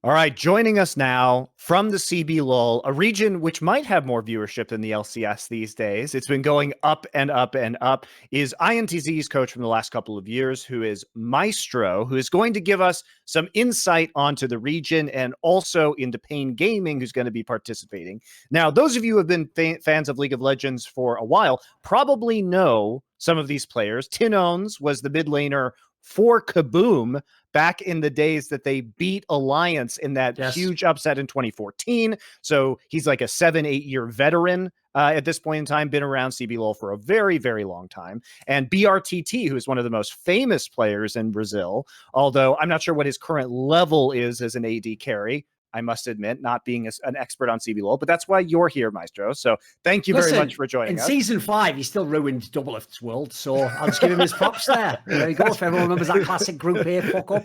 All right, joining us now from the CBLOL, a region which might have more viewership than the LCS these days. It's been going up and up and up, is INTZ's coach from the last couple of years, who is Maestro, who is going to give us some insight onto the region and also into Pain Gaming, who's going to be participating. Now, those of you who have been fans of League of Legends for a while probably know some of these players. Tinones was the mid laner for Kaboom back in the days that they beat Alliance in that huge upset in 2014. So he's like a 7-8 year veteran at this point in time, been around CBLOL for a very, very long time. And BRTT, who is one of the most famous players in Brazil, although I'm not sure what his current level is as an AD carry. I must admit, not being an expert on CBLOL, but that's why you're here, Maestro. So thank you very much for joining us. In Season 5, he still ruined Double Lift's world, so I'll just give him his props there. There you go, if everyone remembers that classic Group A fuck-up.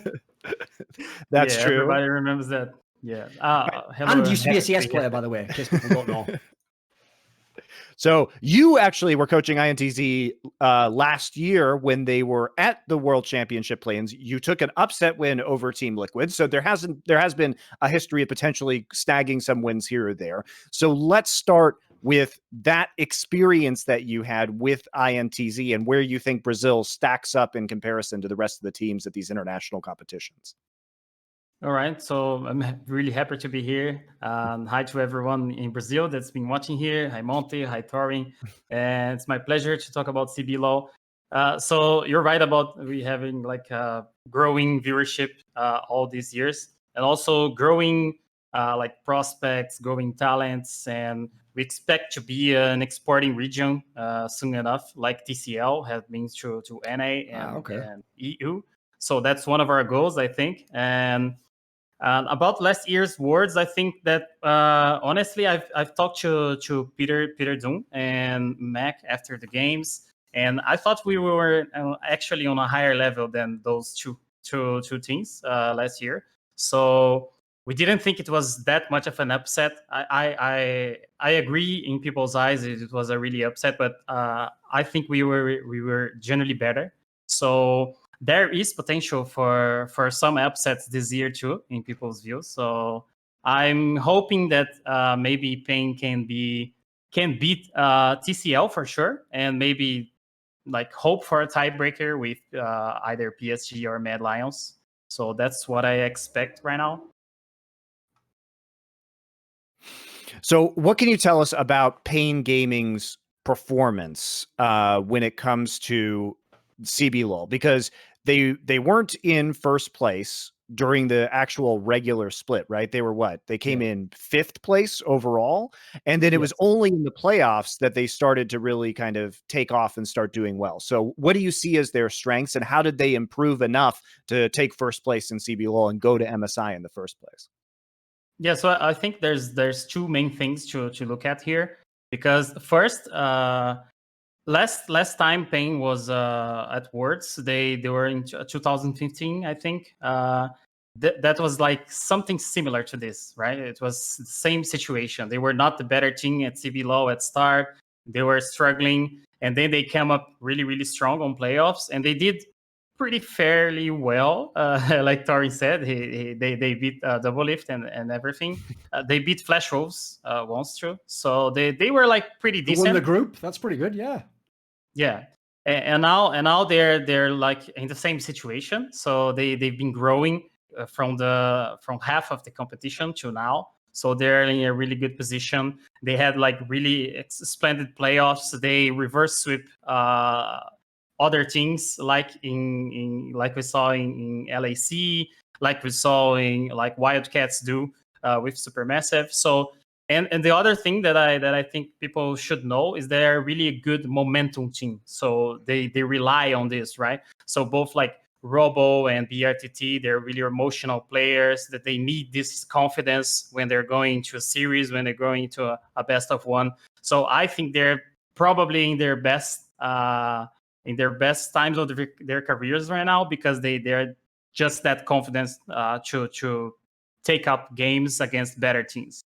That's true. Everybody remembers that. Yeah. Hello, and used to be a CS player, by the way, in case people don't know. So you actually were coaching INTZ last year when they were at the World Championship play-ins. You took an upset win over Team Liquid. So there has been a history of potentially snagging some wins here or there. So let's start with that experience that you had with INTZ and where you think Brazil stacks up in comparison to the rest of the teams at these international competitions. All right, so I'm really happy to be here. Hi to everyone in Brazil that's been watching here. Hi, Monte. Hi, Thorin. And it's my pleasure to talk about CBLOL. So you're right about we having like growing viewership all these years, and also growing like prospects, growing talents, and we expect to be an exporting region soon enough, like TCL has been to NA and EU. So that's one of our goals, I think. And about last year's words, I think that honestly, I've talked to Peter Doom and Mac after the games, and I thought we were actually on a higher level than those two teams last year. So we didn't think it was that much of an upset. I agree in people's eyes it was a really upset, but I think we were generally better. So there is potential for some upsets this year too, in people's views. So I'm hoping that maybe Pain can beat TCL for sure, and maybe like hope for a tiebreaker with either PSG or Mad Lions. So that's what I expect right now. So what can you tell us about Pain Gaming's performance when it comes to CBLOL? Because they weren't in first place during the actual regular split, right? They were what? They came in 5th place overall. And then it was only in the playoffs that they started to really kind of take off and start doing well. So what do you see as their strengths, and how did they improve enough to take first place in CBLOL and go to MSI in the first place? Yeah, so I think there's two main things to look at here, because first, last time Pain was at Worlds, they were in 2015, I think. That was like something similar to this, right? It was the same situation. They were not the better team at CBLOL at start. They were struggling, and then they came up really, really strong on playoffs, and they did pretty fairly well. Like Thorin said, they beat Double Lift and everything. They beat Flash Wolves once too. So they were like pretty decent. Won the group. That's pretty good. Yeah. Yeah. And now they're like in the same situation. So they've been growing from half of the competition to now. So they're in a really good position. They had like really splendid playoffs. They reverse sweep other teams, like like we saw in LAC, like we saw in like Wildcats do with Supermassive. So and the other thing that I think people should know is they're really a good momentum team. So they rely on this, right? So both like Robo and BRTT, they're really emotional players that they need this confidence when they're going to a series, when they're going to a best of one. So I think they're probably in their best times of their careers right now, because they're just that confidence to take up games against better teams.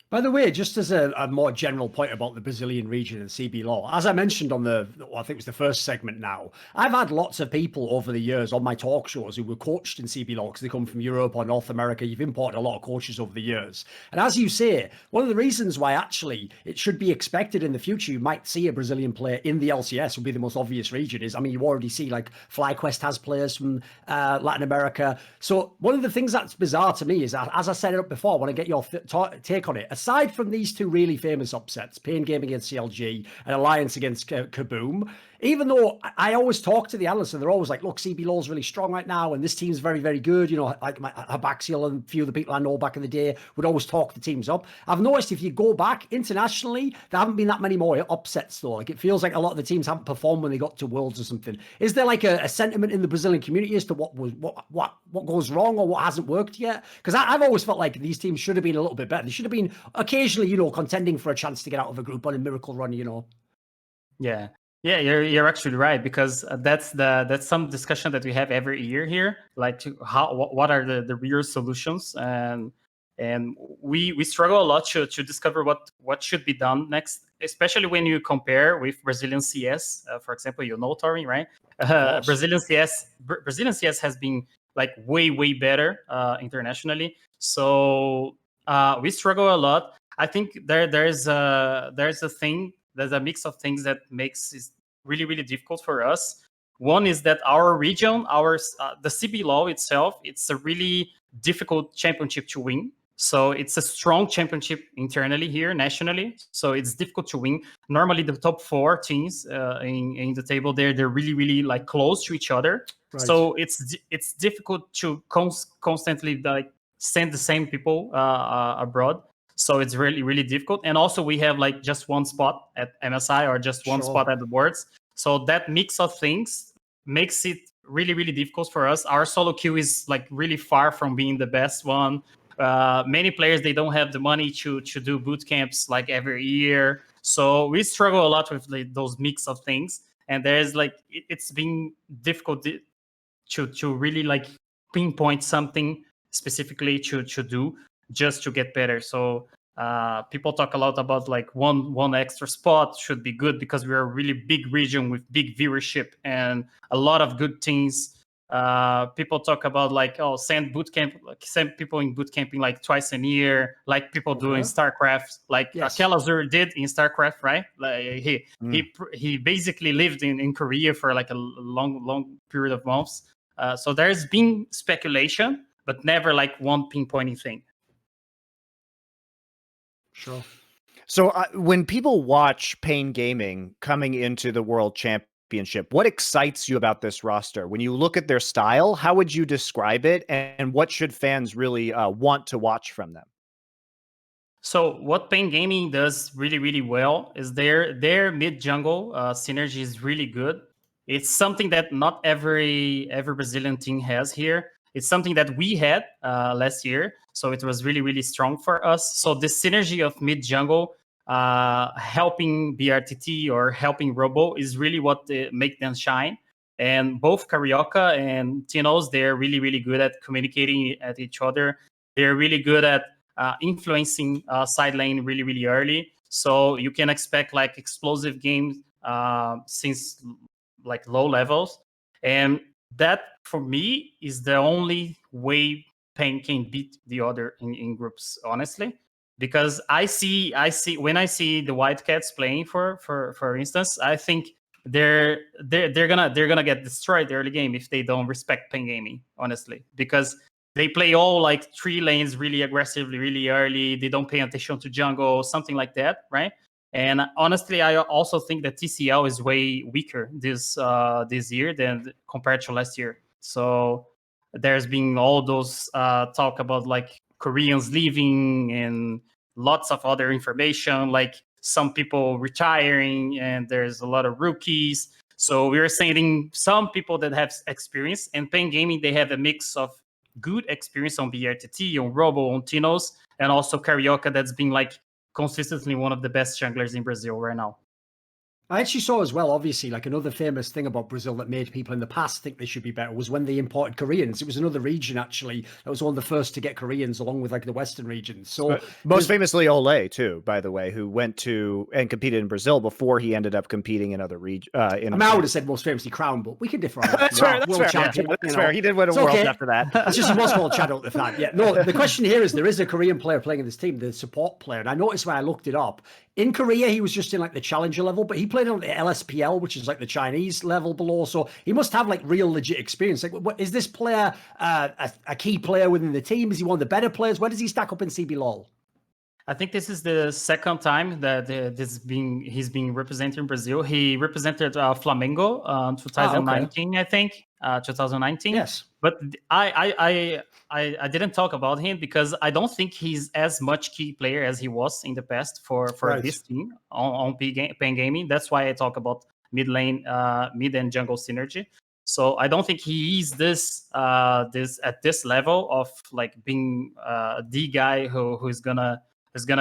By the way, just as a more general point about the Brazilian region and CBLOL, as I mentioned on I think it was the first segment now, I've had lots of people over the years on my talk shows who were coached in CBLOL because they come from Europe or North America. You've imported a lot of coaches over the years. And as you say, one of the reasons why actually it should be expected in the future you might see a Brazilian player in the LCS would be the most obvious region is, I mean, you already see like FlyQuest has players from Latin America. So one of the things that's bizarre to me is that, as I set it up before, I want to get your take on it. Aside from these two really famous upsets, Pain Gaming against CLG and Alliance against Kaboom, even though I always talk to the analysts and they're always like, look, CBLOL is really strong right now and this team's very, very good. You know, like Habaxial and a few of the people I know back in the day would always talk the teams up. I've noticed if you go back internationally, there haven't been that many more upsets though. Like it feels like a lot of the teams haven't performed when they got to Worlds or something. Is there like a sentiment in the Brazilian community as to what goes wrong or what hasn't worked yet? Because I've always felt like these teams should have been a little bit better. They should have been occasionally, you know, contending for a chance to get out of a group on a miracle run, you know. Yeah. Yeah, you're actually right, because that's some discussion that we have every year here, like what are the real solutions, and we struggle a lot to discover what should be done next, especially when you compare with Brazilian CS, for example, you know Thorin, right? Brazilian CS has been like way better internationally, so we struggle a lot. I think there's a thing. There's a mix of things that makes it really difficult for us. One is that our region, the CBLOL itself, it's a really difficult championship to win. So it's a strong championship internally here, nationally. So it's difficult to win. Normally, the top 4 teams in the table they're really like close to each other. Right. So it's difficult to constantly like send the same people abroad. So it's really difficult. And also we have like just one spot at MSI or just one spot at the Worlds. So that mix of things makes it really difficult for us. Our solo queue is like really far from being the best one. Many players, they don't have the money to do boot camps like every year. So we struggle a lot with like, those mix of things. And there's like, it's been difficult to really like pinpoint something specifically to do just to get better. So people talk a lot about like one extra spot should be good because we're a really big region with big viewership and a lot of good teams. People talk about like, oh, send people in boot camping like twice a year, like people do in StarCraft, like Kelazur did in StarCraft, right? Like he basically lived in Korea for like a long period of months. So there's been speculation, but never like one pinpointing thing. Sure. So when people watch Pain Gaming coming into the World Championship, what excites you about this roster? When you look at their style, how would you describe it? And what should fans really want to watch from them? So what Pain Gaming does really well is their mid jungle synergy is really good. It's something that not every Brazilian team has here. It's something that we had last year, so it was really strong for us. So the synergy of mid jungle helping BRTT or helping Robo is really what make them shine. And both Carioca and Tinos, they're really good at communicating at each other. They're really good at influencing side lane really early. So you can expect like explosive games since like low levels. And that for me is the only way Pain can beat the other in groups, honestly. Because I see when I see the Whitecats playing for instance, I think they're gonna get destroyed early game if they don't respect Pain Gaming, honestly. Because they play all like 3 lanes really aggressively, really early. They don't pay attention to jungle, something like that, right? And honestly, I also think that TCL is way weaker this year than compared to last year. So there's been all those talk about like Koreans leaving and lots of other information, like some people retiring, and there's a lot of rookies. So we're sending some people that have experience, and Pain Gaming, they have a mix of good experience on BRTT, on Robo, on Tinos, and also Carioca that's been like consistently one of the best junglers in Brazil right now. I actually saw as well, obviously, like another famous thing about Brazil that made people in the past think they should be better was when they imported Koreans. It was another region, actually, that was one of the first to get Koreans along with like the Western regions. So most famously Ole too, by the way, who went to and competed in Brazil before he ended up competing in other regions. I mean, I would have said most famously Crown, but we can differ on that. That's fair. That's world fair. champion, That's fair. He did win a world after that. It's just he was called Chad at the time. Yeah, no, the question here is there is a Korean player playing in this team, the support player. And I noticed when I looked it up, in Korea, he was just in like the challenger level, but he played on the LSPL, which is like the Chinese level below. So he must have like real legit experience. Like, is this player a key player within the team? Is he one of the better players? Where does he stack up in CBLOL? I think this is the second time that he's being representing Brazil. He represented Flamengo 2019, I think, 2019. Yes, but I didn't talk about him because I don't think he's as much key player as he was in the past for this team on Pen Gaming. That's why I talk about mid lane, mid and jungle synergy. So I don't think he is this at this level of like being the guy who's gonna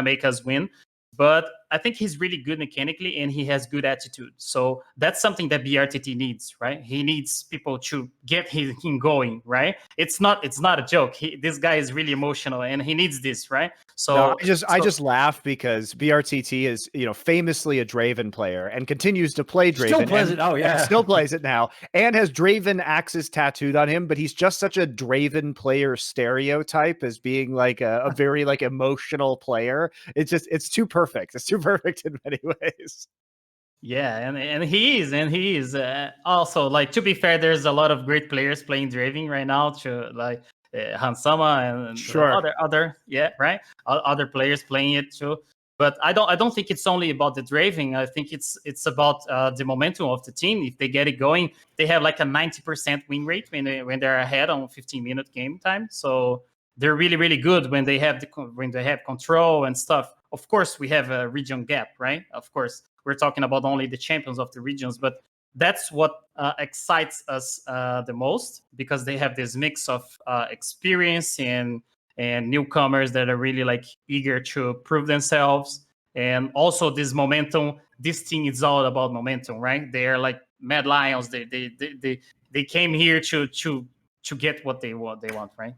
make us win. But I think he's really good mechanically and he has good attitude. So that's something that BRTT needs, right? He needs people to get him going, right? It's not a joke. This guy is really emotional and he needs this, right? So no, I just laugh because BRTT is, famously a Draven player and continues to play Draven. Still plays it. Oh yeah, still plays it now and has Draven axes tattooed on him. But he's just such a Draven player stereotype as being like a very like emotional player. It's too perfect. It's too perfect in many ways. Yeah, and he is also, like, to be fair, there's a lot of great players playing Draven right now, to like Hansama and sure. other players playing it too. But I don't think it's only about the Draven. I think it's about the momentum of the team. If they get it going, they have like a 90% win rate when they're ahead on 15-minute game time. So they're really, really good when they have control and stuff. Of course, we have a region gap, right? Of course, we're talking about only the champions of the regions, but that's what excites us the most, because they have this mix of experience and newcomers that are really like eager to prove themselves, and also this momentum. This team is all about momentum, right? They are like mad lions. They came here to get what they want, right?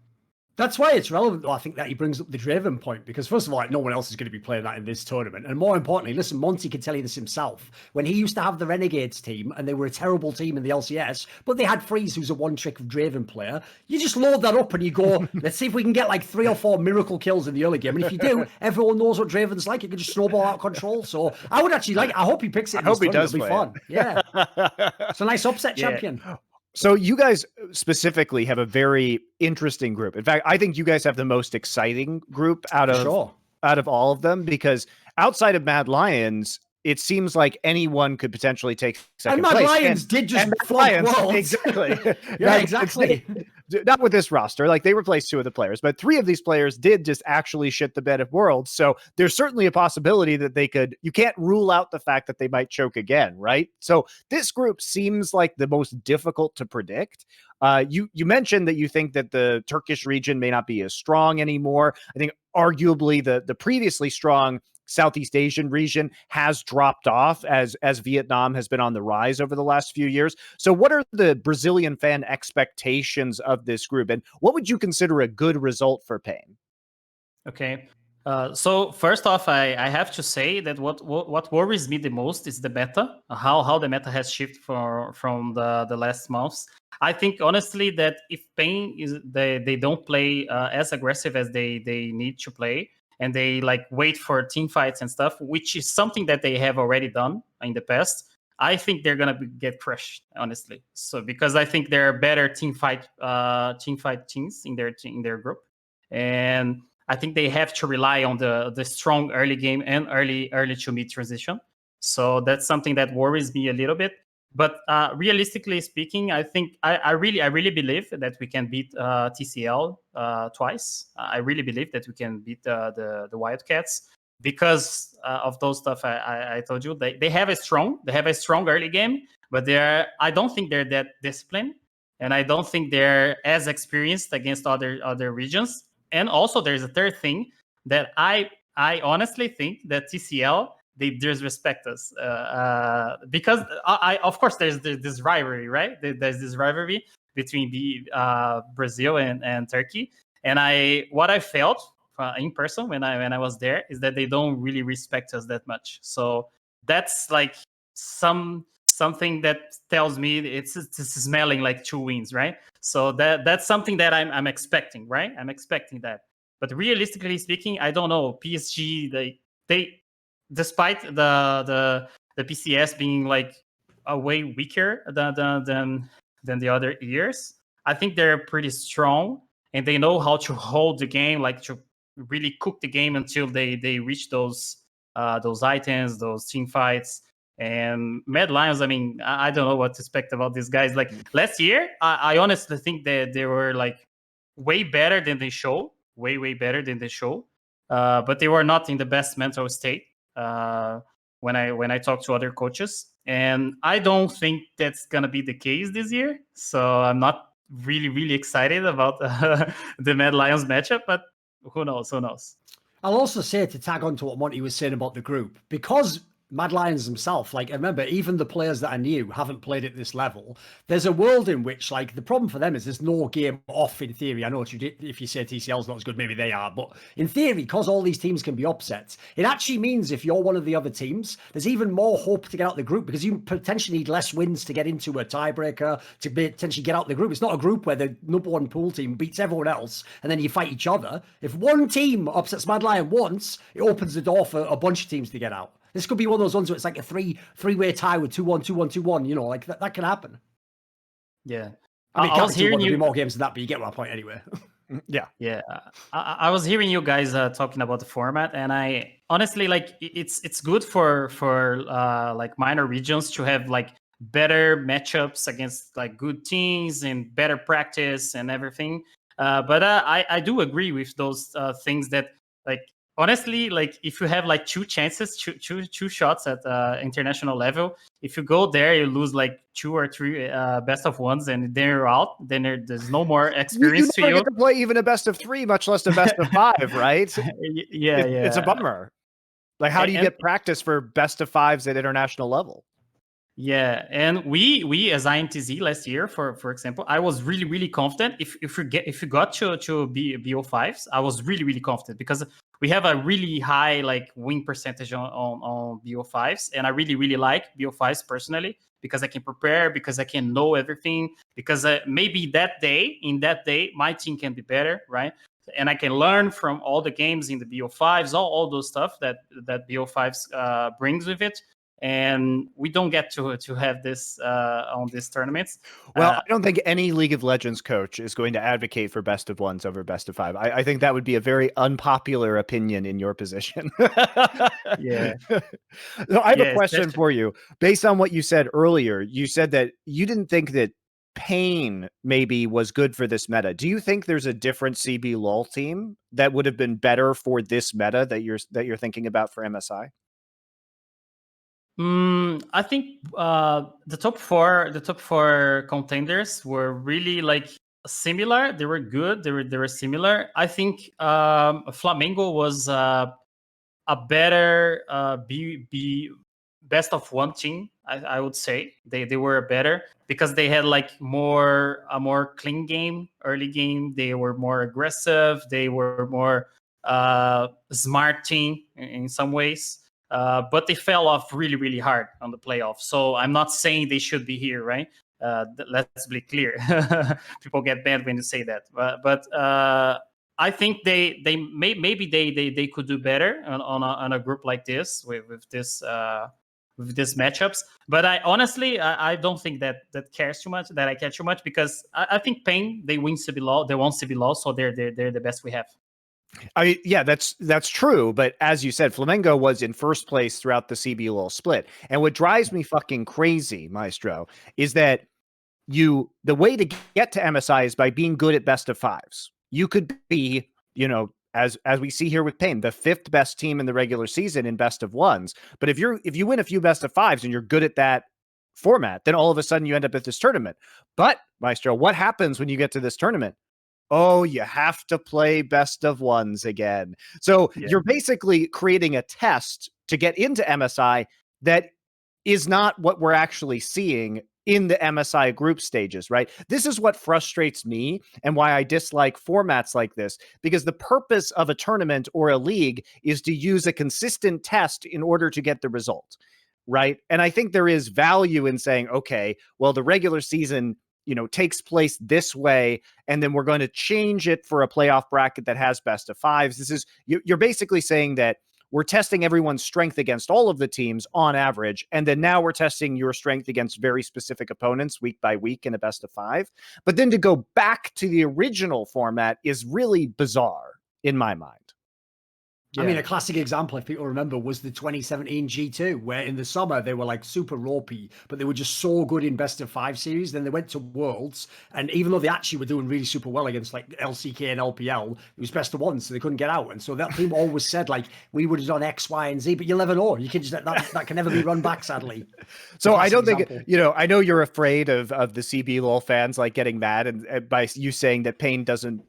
That's why it's relevant, though, I think, that he brings up the Draven point, because first of all, like, no one else is going to be playing that in this tournament. And more importantly, listen, Monty can tell you this himself. When he used to have the Renegades team, and they were a terrible team in the LCS, but they had Freeze, who's a one-trick Draven player, you just load that up and you go, let's see if we can get like 3 or 4 miracle kills in the early game. And if you do, everyone knows what Draven's like. It can just snowball out of control. So I would actually I hope he picks it. I hope he does. It'll be fun. Yeah. It's a nice upset champion. So you guys specifically have a very interesting group. In fact, I think you guys have the most exciting group out of all of them, because outside of Mad Lions, it seems like anyone could potentially take second place. And Mad Lions did just flop worlds. Exactly. Yeah, exactly. Not with this roster. Like, they replaced 2 of the players, but 3 of these players did just actually shit the bed of Worlds. So there's certainly a possibility that they could. You can't rule out the fact that they might choke again, right? So this group seems like the most difficult to predict. You mentioned that you think that the Turkish region may not be as strong anymore. I think arguably the previously strong Southeast Asian region has dropped off as Vietnam has been on the rise over the last few years. So what are the Brazilian fan expectations of this group, and what would you consider a good result for Pain? Okay. So first off, I have to say that what worries me the most is the meta, how the meta has shifted from the last months. I think honestly that if Pain they don't play as aggressive as they need to play, and they like wait for team fights and stuff, which is something that they have already done in the past, I think they're gonna get crushed, honestly. So because I think there are better team fight teams in their group, and I think they have to rely on the strong early game and early to mid transition. So that's something that worries me a little bit. But realistically speaking, I think I really believe that we can beat TCL twice. I really believe that we can beat the Wildcats because of those stuff I told you. They have a strong early game, but I don't think they're that disciplined, and I don't think they're as experienced against other regions. And also, there's a third thing that I honestly think that TCL, they disrespect us because I of course there's this rivalry, right? There's this rivalry between the Brazil and Turkey, and what I felt in person when I was there is that they don't really respect us that much. So that's like something that tells me it's smelling like 2 wins, right? So that's something that I'm expecting, right? I'm expecting that. But realistically speaking, I don't know. PSG, they despite the PCS being like a way weaker than the other years, I think they're pretty strong and they know how to hold the game, like to really cook the game until they reach those items, those team fights. And Mad Lions, I mean, I don't know what to expect about these guys. Like last year, I honestly think that they were like way better than they show, way better than they show. But they were not in the best mental state when I talk to other coaches, and I don't think that's gonna be the case this year. So I'm not really excited about the Mad Lions matchup, but who knows? Who knows? I'll also say, to tag on to what Monty was saying about the group, because Mad Lions himself, like, I remember even the players that I knew haven't played at this level. There's a world in which, like, the problem for them is there's no game off in theory. I know if you say TCL's not as good, maybe they are, but in theory, because all these teams can be upsets, it actually means if you're one of the other teams, there's even more hope to get out the group because you potentially need less wins to get into a tiebreaker to potentially get out the group. It's not a group where the number one pool team beats everyone else and then you fight each other. If one team upsets Mad Lion once, it opens the door for a bunch of teams to get out. This could be one of those ones where it's like a three-way tie with 2-1, 2-1, 2-1. You know, like that can happen. Yeah. I mean, I was hearing you more games than that, but you get my point anyway. Yeah. I was hearing you guys talking about the format, and I honestly like it's good for like minor regions to have like better matchups against like good teams and better practice and everything. But I do agree with those things that like. Honestly, like if you have like two chances, two shots at international level, if you go there, you lose like 2 or 3 best of ones, and then you're out. Then there's no more experience you never get to play even a best of 3, much less a best of 5, right? Yeah. It's a bummer. Like, how do you get practice for best of 5s at international level? Yeah, and we as INTZ last year, for example, I was really confident. If you got to be BO5s, I was really confident because we have a really high like win percentage on BO5s, and I really like BO5s personally because I can prepare, because I can know everything, because maybe in that day my team can be better, right? And I can learn from all the games in the BO5s, all those stuff that BO5s brings with it. And we don't get to have this on these tournaments. Well, I don't think any League of Legends coach is going to advocate for best of 1s over best of 5. I think that would be a very unpopular opinion in your position. Yeah. So I have a question for you. Based on what you said earlier, you said that you didn't think that Pain maybe was good for this meta. Do you think there's a different CBLOL team that would have been better for this meta that you're thinking about for MSI? I think the top four contenders were really like similar. They were good. They were similar. I think Flamengo was a better best of 1 team. I would say they were better because they had like a more clean game, early game. They were more aggressive. They were more smart team in some ways. But they fell off really hard on the playoffs. So I'm not saying they should be here, right? Let's be clear. People get mad when you say that. But I think maybe they could do better on a group like this with this matchups. But I honestly I don't think that cares too much. That I care too much because I think Pain they win CBLOL, they won CBLOL, so they're the best we have. Yeah, that's true. But as you said, Flamengo was in first place throughout the CBLOL split. And what drives me fucking crazy, Maestro, is that the way to get to MSI is by being good at best of 5s. You could be, as we see here with Pain, the 5th best team in the regular season in best of 1s. But if you win a few best of 5s and you're good at that format, then all of a sudden you end up at this tournament. But Maestro, what happens when you get to this tournament? Oh, you have to play best of ones again. So you're basically creating a test to get into MSI that is not what we're actually seeing in the MSI group stages, right? This is what frustrates me and why I dislike formats like this, because the purpose of a tournament or a league is to use a consistent test in order to get the result, right? And I think there is value in saying, okay, well, the regular season, takes place this way, and then we're going to change it for a playoff bracket that has best of fives. You're basically saying that we're testing everyone's strength against all of the teams on average, and then now we're testing your strength against very specific opponents week by week in a best of five. But then to go back to the original format is really bizarre in my mind. I mean, a classic example, if people remember, was the 2017 G2, where in the summer they were like super ropey, but they were just so good in best of five series. Then they went to Worlds, and even though they actually were doing really super well against like LCK and LPL, it was best of one, so they couldn't get out. And so that team always said like, we would have done X, Y, and Z, but you'll never know. You can just that can never be run back, sadly. So I don't think I know you're afraid of the CBLOL fans like getting mad and by you saying that Pain doesn't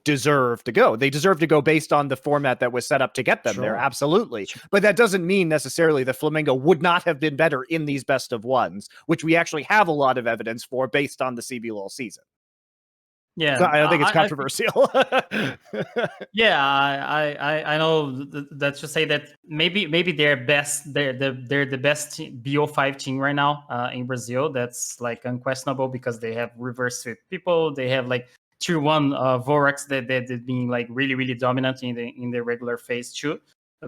deserve to go. They deserve to go based on the format that was set up to get them there. Absolutely. But that doesn't mean necessarily the Flamingo would not have been better in these best of ones, which we actually have a lot of evidence for based on the CBLOL season. Yeah. So I don't think it's controversial. I know that to say that maybe they're the best BO5 team right now in Brazil. That's like unquestionable because they have reverse sweep people. They have like tier 1 Vorax that being like really, really dominant in the regular phase too.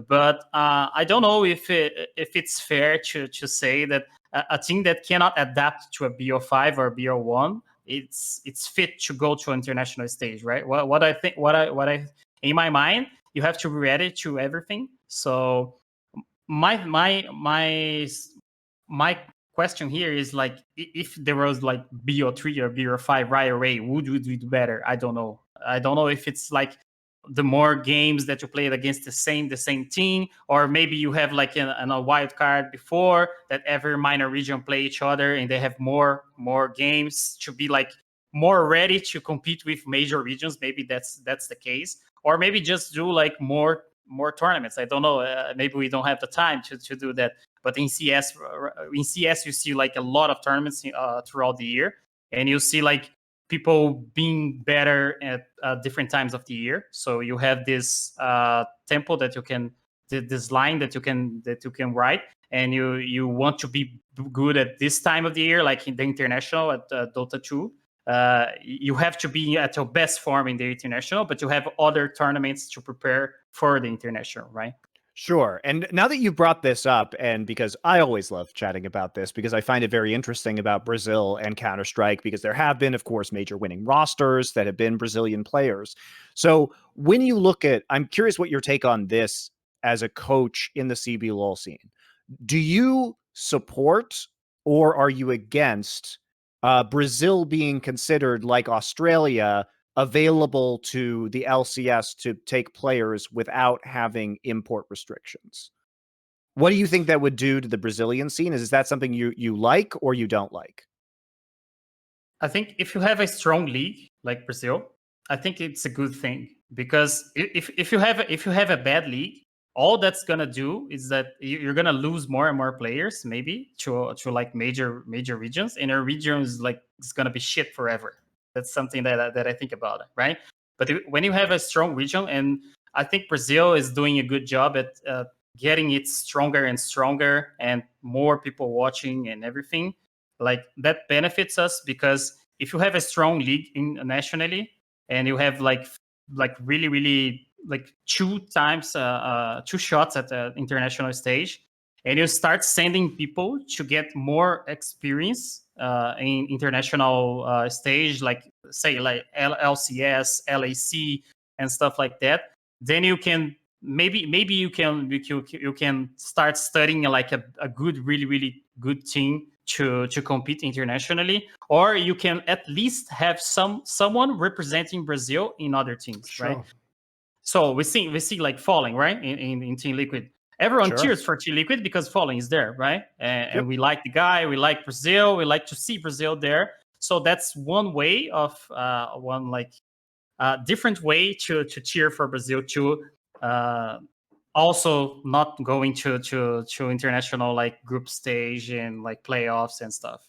But I don't know if it's fair to say that a team that cannot adapt to a BO5 or BO1, it's fit to go to an international stage, right? What I in my mind, you have to be ready to everything. So my question here is like, if there was like BO3 or BO5 right away, would we do better? I don't know if it's like the more games that you played against the same team, or maybe you have like a wild card before that every minor region play each other and they have more games to be like more ready to compete with major regions. Maybe that's the case, or maybe just do like more tournaments. I don't know. Maybe we don't have the time to do that. But in CS, you see like a lot of tournaments throughout the year, and you see like people being better at different times of the year. So you have this tempo that you can, this line that you can write, and you want to be good at this time of the year, like in the international at Dota 2. You have to be at your best form in the international, but you have other tournaments to prepare for the international, right? Sure. And now that you brought this up, and because I always love chatting about this, because I find it very interesting about Brazil and Counter-Strike, because there have been, of course, major winning rosters that have been Brazilian players. So when you look at, I'm curious what your take on this as a coach in the CBLOL scene. Do you support or are you against Brazil being considered like Australia, available to the LCS to take players without having import restrictions? What do you think that would do to the Brazilian scene? Is that something you like or you don't like? I think if you have a strong league like Brazil, I think it's a good thing, because if you have a bad league, all that's gonna do is that you're gonna lose more and more players, maybe to like major regions, and a region is like, it's gonna be shit forever. That's something that I think about it, right? But when you have a strong region, and I think Brazil is doing a good job at getting it stronger and stronger, and more people watching and everything, like that benefits us, because if you have a strong league nationally, and you have like really, really like two shots at the international stage, and you start sending people to get more experience in international stage, like say like LCS, LAC, and stuff like that, then you can maybe you can start studying like a good, really, really good team to compete internationally, or you can at least have someone representing Brazil in other teams, Sure. right? So we see like Falling, right, in Team Liquid. Everyone cheers for Team Liquid because Falling is there, right? And we like the guy, we like Brazil, we like to see Brazil there. So that's one way of one like different way to cheer for Brazil too. Also, not going to international like group stage and like playoffs and stuff.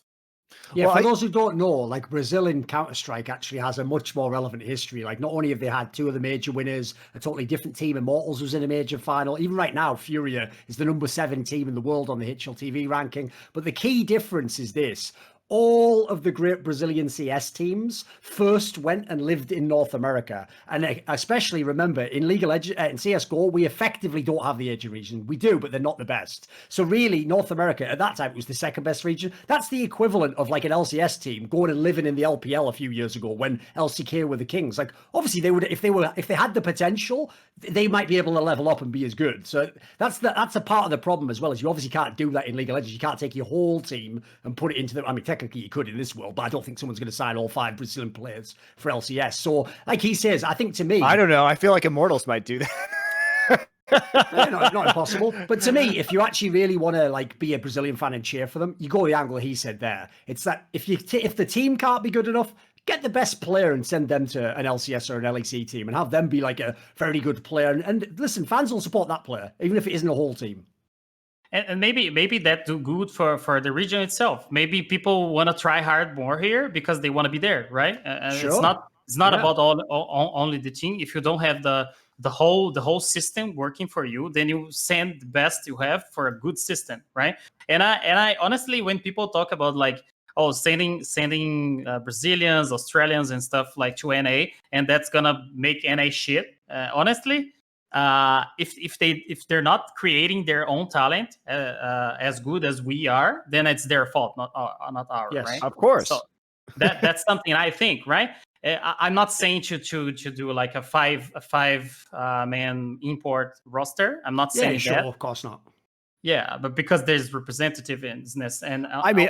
Yeah, for those who don't know, like Brazil in Counter-Strike actually has a much more relevant history. Like not only have they had two of the major winners, a totally different team, Immortals was in a major final. Even right now, Furia is the number 7 team in the world on the Hitchell TV ranking. But the key difference is this. All of the great Brazilian CS teams first went and lived in North America. And especially, remember, in in CSGO, we effectively don't have the Asian region. We do, but they're not the best. So really, North America, at that time, it was the second best region. That's the equivalent of like an LCS team going and living in the LPL a few years ago when LCK were the kings. Like, obviously, they would, if they had the potential, they might be able to level up and be as good. So that's a part of the problem as well, is you obviously can't do that in League of Legends. You can't take your whole team and put it into the, I mean, technically you could in this world, but I don't think someone's going to sign all 5 Brazilian players for LCS. So like he says, I think to me, I don't know. I feel like Immortals might do that. not impossible. But to me, if you actually really want to like be a Brazilian fan and cheer for them, you go the angle he said there. It's that if the team can't be good enough, get the best player and send them to an LCS or an LEC team and have them be like a very good player. And listen, fans will support that player, even if it isn't a whole team. And maybe that do good for the region itself. Maybe people want to try hard more here because they want to be there, right? Sure. It's not about only the team. If you don't have the whole system working for you, then you send the best you have for a good system, right? And I honestly, when people talk about like sending Brazilians, Australians, and stuff like to NA, and that's gonna make NA shit. Honestly, if they're not creating their own talent as good as we are, then it's their fault, not ours. Yes, right? Of course. So that's something I think, right? I'm not saying to do like a five man import roster. I'm not saying sure, that. of course not. Yeah, but because there's representativeness, and I mean,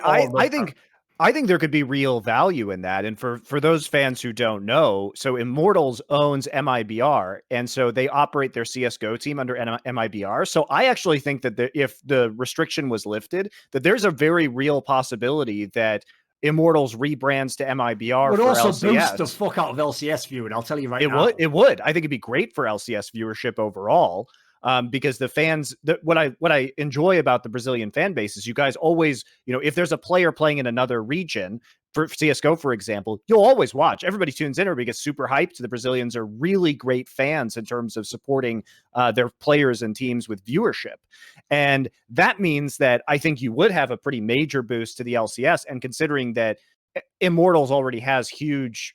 I think there could be real value in that. And for those fans who don't know, so Immortals owns MIBR, and so they operate their CSGO team under MIBR. So I actually think that if the restriction was lifted, that there's a very real possibility that Immortals rebrands to MIBR. Would for also LCS. boost the fuck out of LCS viewing. I'll tell you right now. It would. I think it'd be great for LCS viewership overall. Because the fans, what I enjoy about the Brazilian fan base is you guys always, if there's a player playing in another region, for CSGO, for example, you'll always watch. Everybody tunes in, everybody gets super hyped. The Brazilians are really great fans in terms of supporting their players and teams with viewership. And that means that I think you would have a pretty major boost to the LCS. And considering that Immortals already has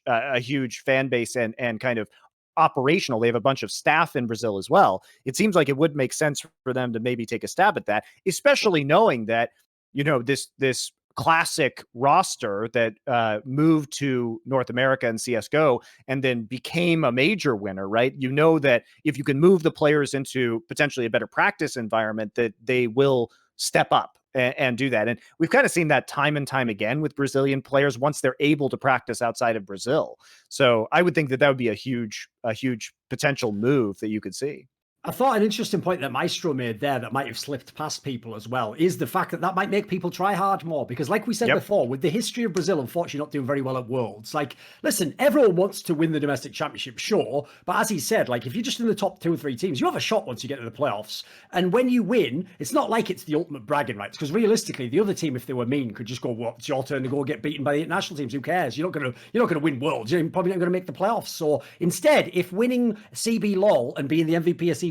a huge fan base and kind of operational, they have a bunch of staff in Brazil as well. It seems like it would make sense for them to maybe take a stab at that, especially knowing that, this classic roster that moved to North America and CSGO and then became a major winner, right? You know that if you can move the players into potentially a better practice environment, that they will step up and do that. And we've kind of seen that time and time again with Brazilian players once they're able to practice outside of Brazil. So I would think that would be a huge potential move that you could see. I thought an interesting point that Maestro made there that might have slipped past people as well is the fact that might make people try hard more. Because like we said before, with the history of Brazil, unfortunately not doing very well at Worlds, like, listen, everyone wants to win the domestic championship, sure. But as he said, like, if you're just in the top 2 or 3 teams, you have a shot once you get to the playoffs. And when you win, it's not like it's the ultimate bragging rights. Because realistically, the other team, if they were mean, could just go, well, it's your turn to go get beaten by the international teams. Who cares? You're not gonna win Worlds. You're probably not going to make the playoffs. So instead, if winning CBLOL and being the MVP of CBLOL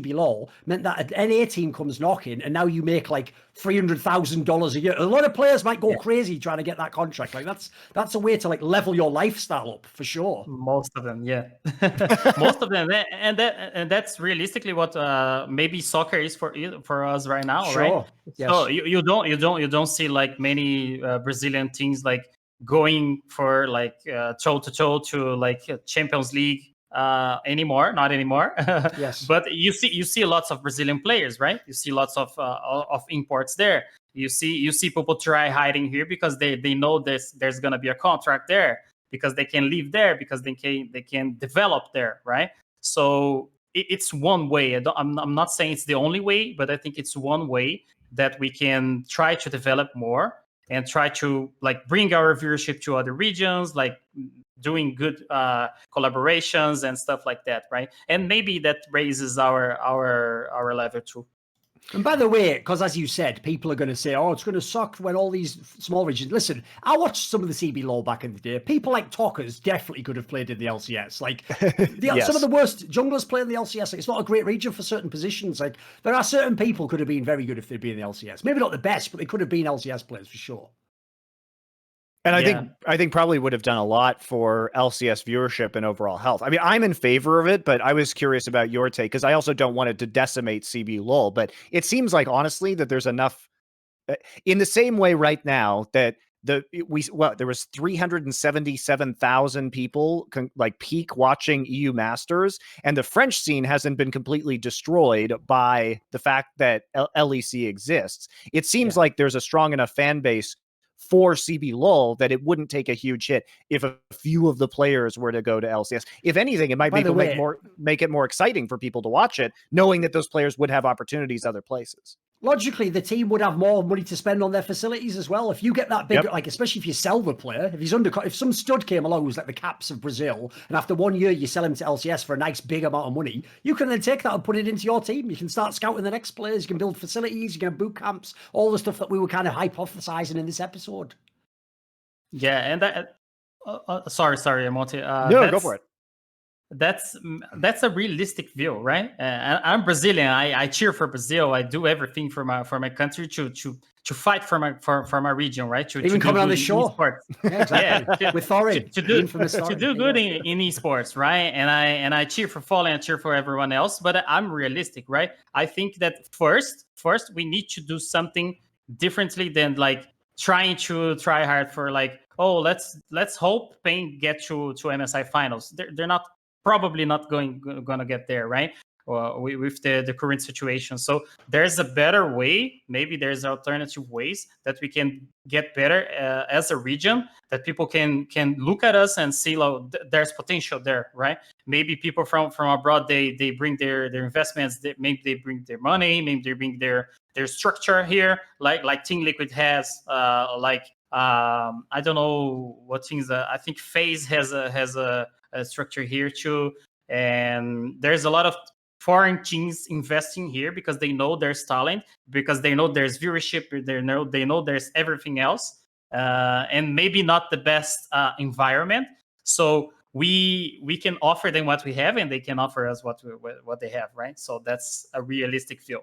meant that an NA team comes knocking and now you make like $300,000 a year, a lot of players might go crazy trying to get that contract. Like that's a way to like level your lifestyle up for sure. Most of them, yeah. Most of them, and that's realistically what maybe soccer is for us right now, sure. right? Yes. So you don't see like many Brazilian teams like going for like toe to toe to like Champions League anymore, not anymore. Yes. But you see lots of Brazilian players, right? You see lots of imports there. You see people try hiding here because they know there's gonna be a contract there, because they can live there, because they can develop there, right? So it's one way. I'm not saying it's the only way, but I think it's one way that we can try to develop more. and try to like bring our viewership to other regions, like doing good collaborations and stuff like that, right? And maybe that raises our level too. And by the way, because as you said, people are going to say, oh, it's going to suck when all these small regions. Listen, I watched some of the CBLOL back in the day. People like Talkers definitely could have played in the LCS. Like, Yes. some of the worst junglers play in the LCS. Like, it's not a great region for certain positions. Like, there are certain people could have been very good if they'd been in the LCS. Maybe not the best, but they could have been LCS players for sure. And I think probably would have done a lot for LCS viewership and overall health. I mean, I'm in favor of it, but I was curious about your take because I also don't want it to decimate CBLOL. But it seems like honestly that there's enough in the same way right now that there was 377,000 people like peak watching EU Masters, and the French scene hasn't been completely destroyed by the fact that LEC exists. It seems like there's a strong enough fan base for CBLOL that it wouldn't take a huge hit if a few of the players were to go to LCS. If anything, it might make it more exciting for people to watch it, knowing that those players would have opportunities other places. Logically, the team would have more money to spend on their facilities as well. If you get that big, like especially if you sell the player, if some stud came along who's like the Caps of Brazil, and after 1 year you sell him to LCS for a nice big amount of money, you can then take that and put it into your team. You can start scouting the next players. You can build facilities. You can have boot camps. All the stuff that we were kind of hypothesizing in this episode. Yeah, and that. Sorry, Monte. No, go for it. That's a realistic view, right? I'm Brazilian. I cheer for Brazil. I do everything for my country to fight for my region, right? Even coming on the show, yeah, exactly. With Thorin, to do good in esports, right? And I cheer for Fallen, I cheer for everyone else. But I'm realistic, right? I think that first we need to do something differently than like try hard for like, oh, let's hope Pain get to MSI finals. They're not. Probably not gonna get there, right? With the current situation. So there's a better way. Maybe there's alternative ways that we can get better as a region, that people can look at us and see there's potential there, right? Maybe people from abroad, they bring their investments, maybe they bring their money, maybe they bring their structure here, like Team Liquid has, I don't know what things. I think FaZe has a structure here too, and there's a lot of foreign teams investing here because they know there's talent, because they know there's viewership, they know there's everything else, and maybe not the best environment. So we can offer them what we have, and they can offer us what they have, right? So that's a realistic view.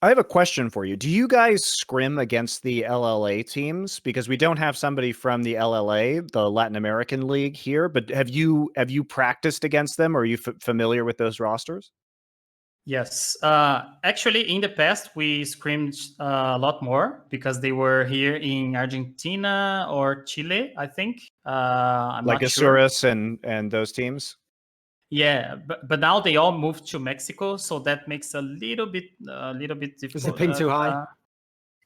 I have a question for you. Do you guys scrim against the LLA teams? Because we don't have somebody from the LLA, the Latin American League here, but have you practiced against them? Or are you familiar with those rosters? Yes. Actually, in the past, we scrimmed a lot more because they were here in Argentina or Chile, I think. I'm like not sure. Asurus and those teams? Yeah, but now they all moved to Mexico, so that makes a little bit difficult. Is the ping too high?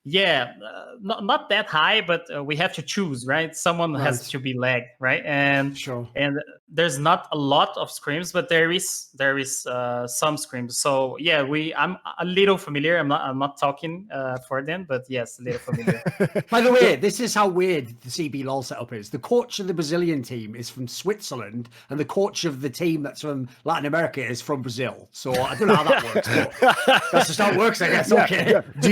Yeah, not that high, but we have to choose, right? Someone has to be lagged, right? And sure. And there's not a lot of scrims, but there is some scrims. So yeah, I'm a little familiar. I'm not talking for them, but yes, a little familiar. By the way, this is how weird the CBLOL setup is. The coach of the Brazilian team is from Switzerland, and the coach of the team that's from Latin America is from Brazil. So I don't know how that works. But that's just how it works, I guess. Okay. Yeah. Do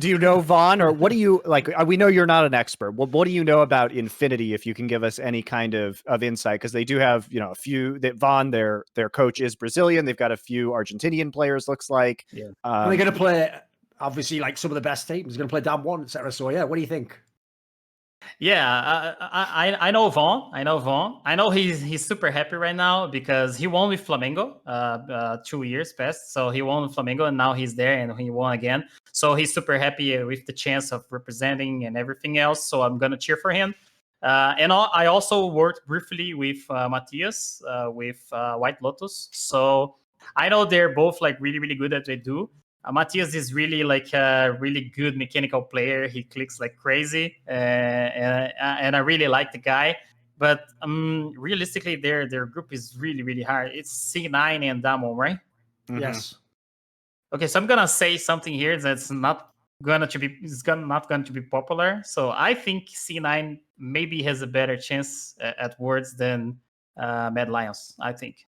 you know Vaughn, or what do you like? We know you're not an expert. What do you know about Infinity? If you can give us any kind of insight, because they do have a few. That Vaughn, their coach is Brazilian. They've got a few Argentinian players. Looks like. Yeah. They're going to play obviously like some of the best teams. They're going to play Dam1, etc. So yeah, what do you think? Yeah, I know Vaughn. I know he's super happy right now because he won with Flamengo 2 years past. So he won with Flamengo, and now he's there and he won again. So he's super happy with the chance of representing and everything else. So I'm gonna cheer for him. And I also worked briefly with Matthias with White Lotus. So I know they're both like really, really good at what they do. Matthias is really like a really good mechanical player. He clicks like crazy, and I really like the guy. But realistically, their group is really, really hard. It's C9 and Damo, right? Mm-hmm. Yes. Okay, so I'm gonna say something here that's not not going to be popular. So I think C9 maybe has a better chance at words than Mad Lions, I think.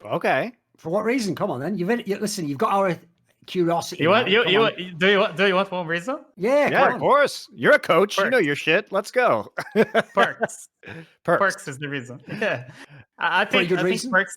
Okay. For what reason? Come on, then. Listen. You've got our curiosity. Do now. you want one reason? Yeah, of course. You're a coach. Perks. You know your shit. Let's go. Perks. Perks is the reason. Yeah, I think. Pretty good reason. Perks.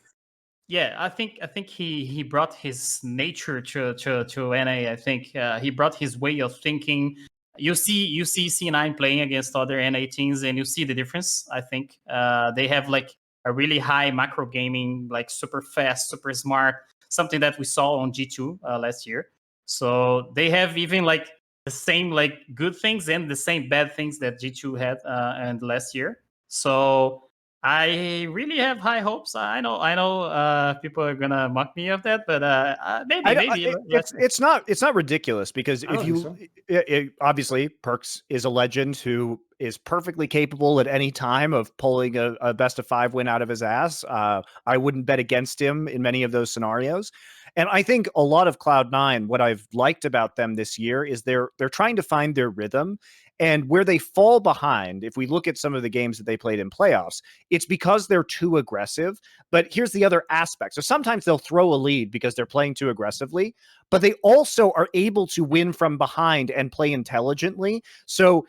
Yeah, I think he brought his nature to NA. I think he brought his way of thinking. You see C9 playing against other NA teams, and you see the difference. I think they have like a really high macro gaming, like super fast, super smart, something that we saw on G2 last year. So they have even like the same like good things and the same bad things that G2 had and last year. So I really have high hopes. I know people are gonna mock me of that, but maybe it's not ridiculous, because if you so. obviously Perks is a legend who is perfectly capable at any time of pulling a best of 5 win out of his ass. I wouldn't bet against him in many of those scenarios. And I think a lot of Cloud9, what I've liked about them this year is they're trying to find their rhythm. And where they fall behind, if we look at some of the games that they played in playoffs, it's because they're too aggressive. But here's the other aspect. So sometimes they'll throw a lead because they're playing too aggressively, but they also are able to win from behind and play intelligently. So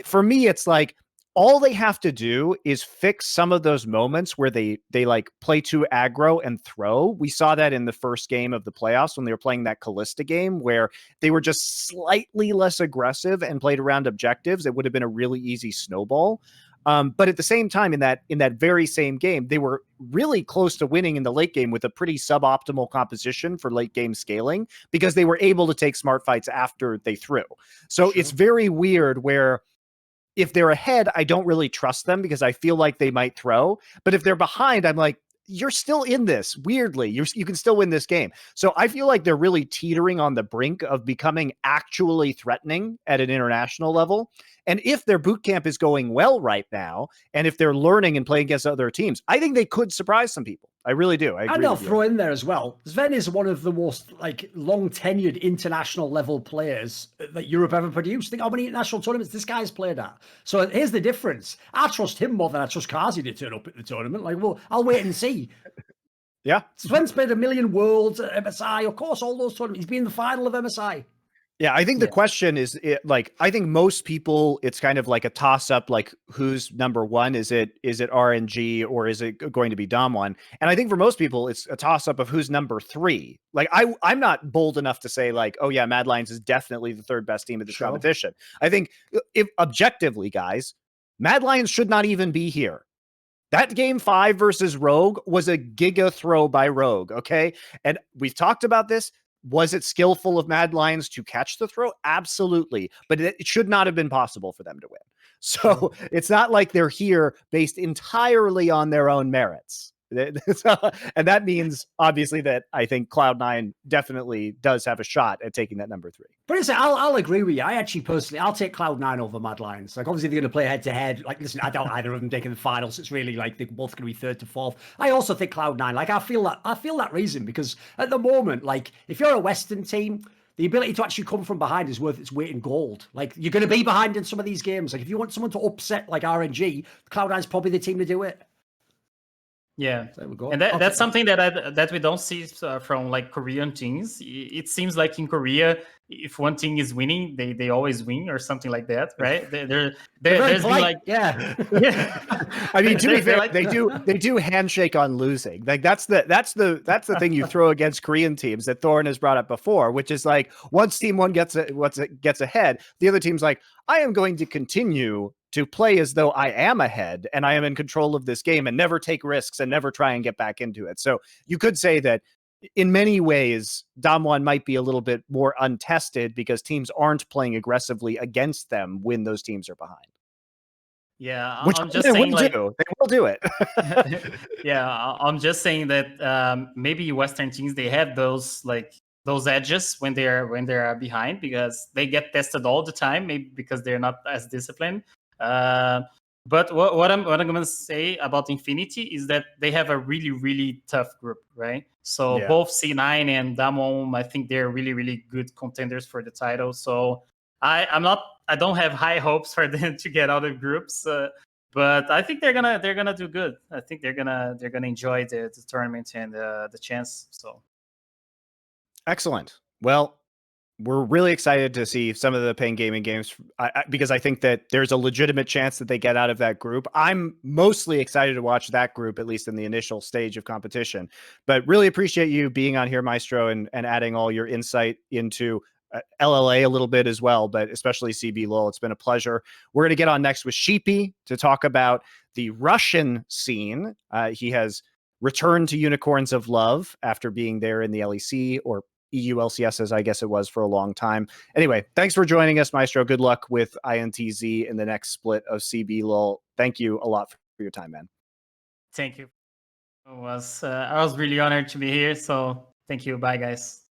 for me, it's like all they have to do is fix some of those moments where they like play too aggro and throw. We saw that in the first game of the playoffs when they were playing that Callista game, where they were just slightly less aggressive and played around objectives. It would have been a really easy snowball. But at the same time, in that very same game, they were really close to winning in the late game with a pretty suboptimal composition for late game scaling, because they were able to take smart fights after they threw. So It's very weird where if they're ahead, I don't really trust them because I feel like they might throw. But if they're behind, I'm like, you're still in this. Weirdly, you can still win this game. So I feel like they're really teetering on the brink of becoming actually threatening at an international level. And if their boot camp is going well right now, and if they're learning and playing against other teams, I think they could surprise some people. I really do. And I'll throw in there as well, Sven is one of the most like long tenured international level players that Europe ever produced. Think how many international tournaments this guy's played at. So here's the difference. I trust him more than I trust Kazi to turn up at the tournament. Like, well, I'll wait and see. Yeah. Sven's played 1 million Worlds at MSI. Of course, all those tournaments. He's been in the final of MSI. Yeah, I think the question is, I think most people, it's kind of like a toss up, like who's number one? Is it RNG or is it going to be Dom1? And I think for most people, it's a toss up of who's number 3. Like I'm not bold enough to say like, oh yeah, Mad Lions is definitely the 3rd best team of this competition. I think if objectively, guys, Mad Lions should not even be here. That game 5 versus Rogue was a giga throw by Rogue, okay? And we've talked about this. Was it skillful of Mad Lions to catch the throw? Absolutely. But it should not have been possible for them to win. So it's not like they're here based entirely on their own merits. And that means, obviously, that I think Cloud9 definitely does have a shot at taking that number 3. But I'll agree with you. I actually personally, I'll take Cloud9 over Mad Lions. Like, obviously, they're going to play head-to-head. Like, listen, I doubt either of them taking the finals. It's really like they're both going to be 3rd to 4th. I also think Cloud9. Like, I feel that reason, because at the moment, like, if you're a Western team, the ability to actually come from behind is worth its weight in gold. Like, you're going to be behind in some of these games. Like, if you want someone to upset like RNG, Cloud9's probably the team to do it. Yeah, and that's something that we don't see from like Korean teams. It seems like in Korea, if one team is winning, they always win or something like that, right? There's been like yeah. I mean, to be fair, like, they do handshake on losing. Like that's the thing you throw against Korean teams that Thorin has brought up before, which is like once team one gets ahead, the other team's like, I am going to continue to play as though I am ahead and I am in control of this game and never take risks and never try and get back into it. So you could say that in many ways, Dom1 might be a little bit more untested because teams aren't playing aggressively against them when those teams are behind. Yeah, which I'm just saying, like, they will do it. Yeah, I'm just saying that maybe Western teams, they have those edges when they're behind because they get tested all the time, maybe because they're not as disciplined. But what I'm going to say about Infinity is that they have a really, really tough group, right? So both C9 and Damwon, I think they're really, really good contenders for the title. So I don't have high hopes for them to get out of groups, but I think they're gonna do good. I think they're gonna enjoy the tournament and the chance. So excellent. Well, we're really excited to see some of the Pain Gaming games because I think that there's a legitimate chance that they get out of that group. I'm mostly excited to watch that group, at least in the initial stage of competition. But really appreciate you being on here, Maestro, and adding all your insight into LLA a little bit as well, but especially CBLOL. It's been a pleasure. We're going to get on next with Sheepy to talk about the Russian scene. He has returned to Unicorns of Love after being there in the LEC, or EU LCS, as I guess it was for a long time. Anyway, thanks for joining us, Maestro. Good luck with INTZ in the next split of CBLOL. Thank you a lot for your time, man. Thank you. I was really honored to be here. So thank you. Bye, guys.